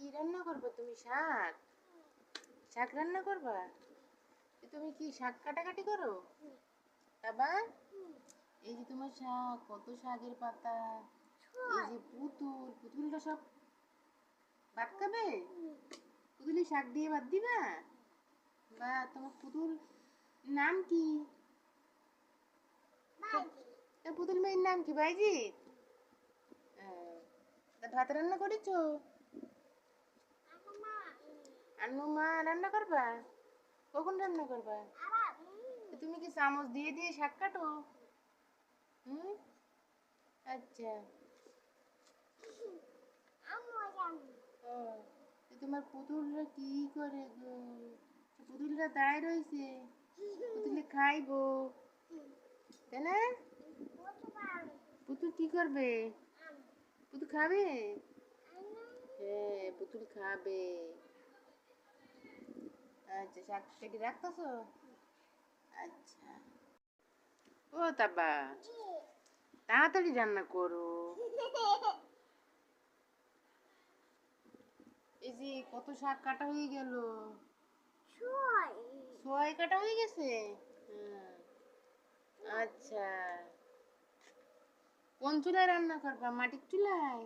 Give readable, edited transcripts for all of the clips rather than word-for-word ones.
কি রান্না করবে তুমি? শাক? শাক রান্না করবা? তুমি কি শাক কাটাকাটি করো? আবার এই যে তোমার শাক, কত শাকের পাতা, এই যে পুতুলটা সব ভাত খাবে? পুতুলি শাক দিয়ে ভাত দিবা? বা তোমার পুতুল নাম কি? পুতুল মেয়ের নাম কি? বাইজিৎ? ভাত রান্না করেছো? আন্নু মা রান্না করবা? কখন রান্না করবা? তুমি কি চামচ দিয়ে দিয়ে শাক কাটো? হুম, আচ্ছা। ও, তোমার পুতুলরা কি করে গো? পুতুলরা দাঁড়ায় রয়েছে, পুতুলে খাইবো, তাই না? পুতুল কি করবে? পুতুল খাবে? হ্যাঁ, পুতুল খাবে। আচ্ছা, শাক কেটে রাখতেছো? আচ্ছা। ও তাবা, তাড়াতাড়ি রান্না করো। এই যে কত শাক কাটা হয়ে গেল। সোয়াই কাটা হয়ে গেছে? হুম, আচ্ছা। কোন চুলায় রান্না করবা? মাটির চুলায়?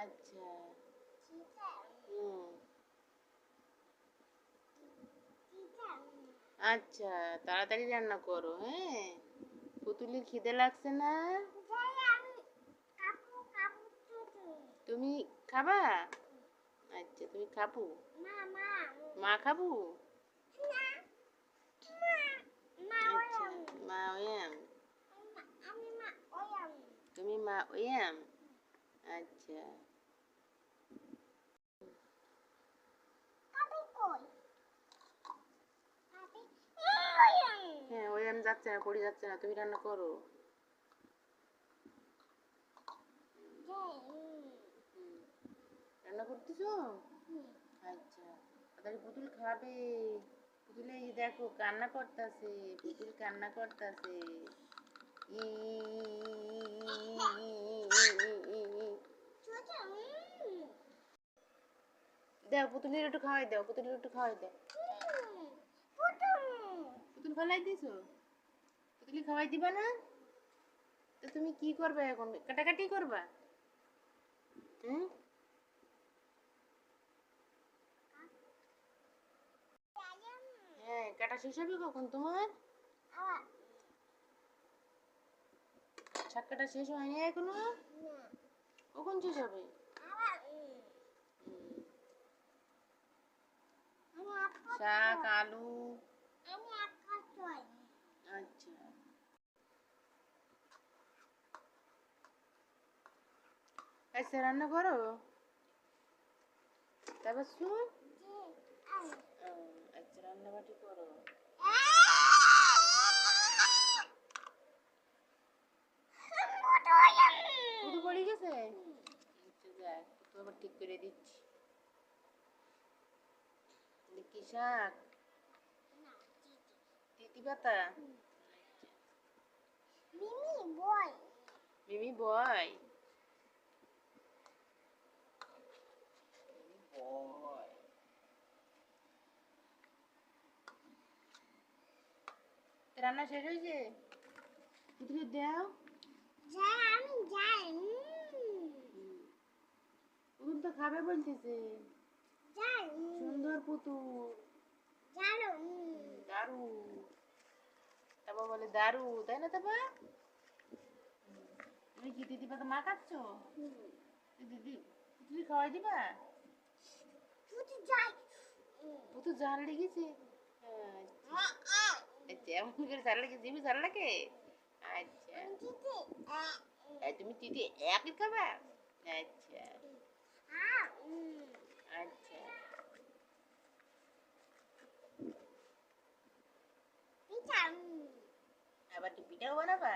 আচ্ছা। হুম, আচ্ছা, তাড়াতাড়ি রান্না করো, হ্যাঁ? পুতুলের খিদে লাগছে না? তুমি খাবা? আচ্ছা, তুমি খাবো? মা খাবো? আচ্ছা, মা ওয়াম। তুমি মা ওয়াম? আচ্ছা। হ্যাঁ, ওয়াম যাচ্ছে না, পড়ে যাচ্ছে না, তুমি রান্না করো। হুম, রান্না করতেছো? আচ্ছা, তাহলে পুতুল খাবে। পুতুল এই যে দেখো কান্না করতেছে, পুতুল কান্না করতেছে। ই দাও, পুতুলের একটু খাওয়াই দাও, পুতুলের একটু খাওয়াই দাও। পুতুল ফেলাই দিছো? পুতুলি খাওয়াই দিবা না? তো তুমি কি করবে এখন? কাটাকাটি করবা? হুম, হ্যাঁ, কাটা শেষ হবে কখন তোমার? শাক কাটা শেষ হয়নি এখনো? কখন শেষ হবে? হুম, শাক, আলু। আচ্ছা, আচ্ছা, রান্না করো তারপর শুন। আচ্ছা, রান্নাবাটি করো। পুরো পড়ে গেছে? আচ্ছা, যাক, তো আবার ঠিক করে দিচ্ছি। কি শাক? তিতি পাতা? মিমি বয়? বয়। রান্না শেষ হয়েছে? পুতুলি দাও। পুতুল তো খাবে বলতেছে। সুন্দর পুতুল। দারু। তারপর বলে দারু, তাই না তারপর? তুমি কি দিদি পাতা মা খাচ্ছ? দিদি পুতুলি খাওয়াই দিবা? পুতুল জাল লেগেছে? আচ্ছা, আচ্ছা, এমন করে জাল লেগে জিভে জাল লাগে? আচ্ছা, তুমি তিতি একই খাবা? আচ্ছা, আচ্ছা। আবার কি পিঠাও বানাবা?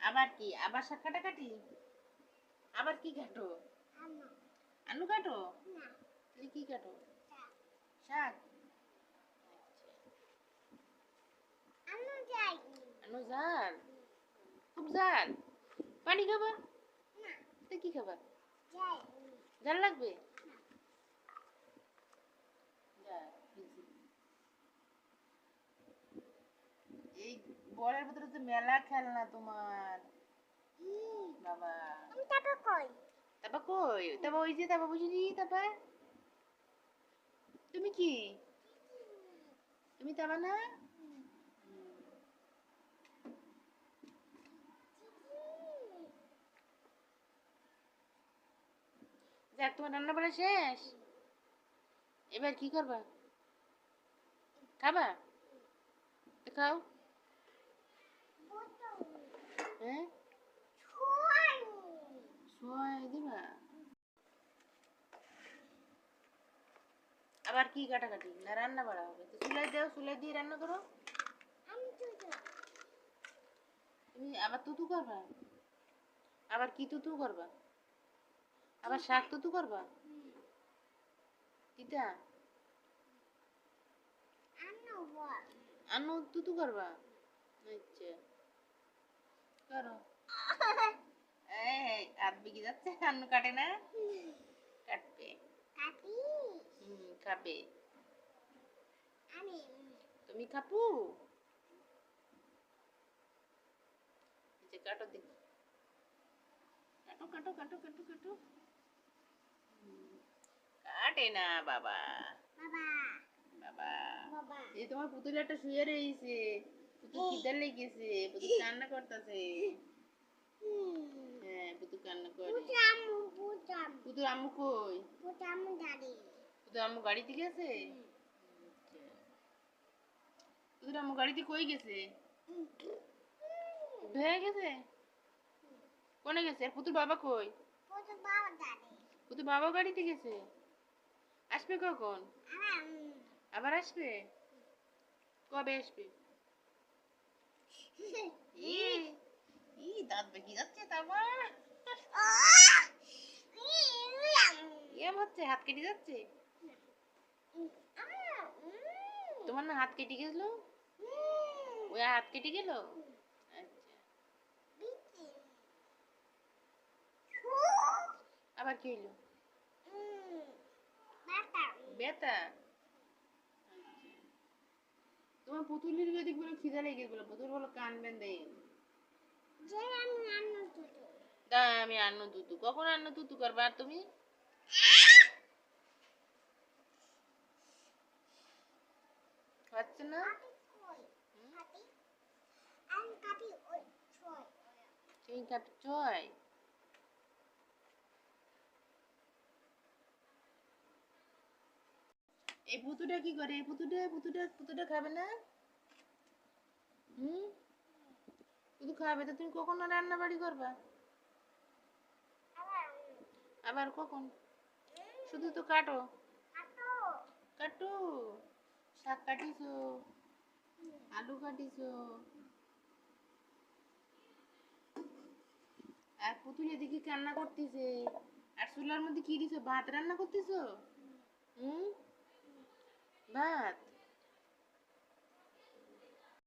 আবার কি? আবার শাক কাটাকাটি? আবার কি কাটো? আলু কাটো? তাহলে কি কাটো? শাক? আলু ঝাল? খুব ঝাল? পানি খাবা? তো কি খাবা? ঝাল লাগবে? এই বলের ভিতরে তো মেলা খেলনা তোমার। বাবা। তারপর কই? তারপর ওই যে তারপর বুঝিনি তারপর তুমি কি? তুমি তাবা না? যাক তোমার রান্না বাড়া শেষ। এবার কি করবা? খাবা? তো খাও। হ্যাঁ? সোয়া দিবা? আবার কি কাটাকাটি? না রান্না বাড়া হবে? তো চুলাই দাও, চুলাই দিয়ে রান্না করো। তুমি আবার তুতু করবা? আবার কি তুতু করবা? আবার শাক তুতু করবা? কিটা? আনু তুতু করবা? আচ্ছা করো। এই হাত বিগি যাচ্ছে, আন্নু কাটে না? কাটবে। খাবে। তুমি খাপু? এই যে কাটো দেখি। কাটো কাটো কাটো কাটো কাটো। কাটে না বাবা। বাবা। এই তোমার পুতুলাটা শুয়ে রয়েছে। পুতুল খিদে লেগেছে। পুতুল কান্না করতেছে। হ্যাঁ পুতুল কান্না করে। পুতুল আম্মু কই? পুতুল আম্মু গাড়িতে গেছে? পুতুল আম্মু গাড়িতে কই গেছে? ধুয়ে গেছে? কোনে গেছে? আর পুতুল বাবা কই? পুতুল বাবা গাড়িতে গেছে? আসবে কখন? আবার আসবে? কবে আসবে? ই ই দাঁত বেঁকে যাচ্ছে তারপর এম হচ্ছে হাত কেটে যাচ্ছে। তোমার না হাত কেটে গেছিল? ওই হাত কেটে গেল? আচ্ছা আবার কি হইলো? ব্যথা? তোমার পুতুলের যদি কোনো খিদা লেগে গেল পুতুল বলো কানবেন দেই দা আমি আন্ন তুতু কখন আন্ন তুতু করবা আর তুমি খাচ্ছে না? তুমি খাচ্ছই? এই পুতুটা কি করে? এই পুতুটা খাবে না? হুম পুতু খাবে তো তুমি কখন রান্না বাড়ি করবা? আবার কখন? শুধু তো কাটো কাটো শাক কাটিছো আলু কাটিছো আর পুতুল এদিকে কান্না করতেছে আর চুলার মধ্যে কি দিছো ভাত রান্না করতেছো? হুম ভাত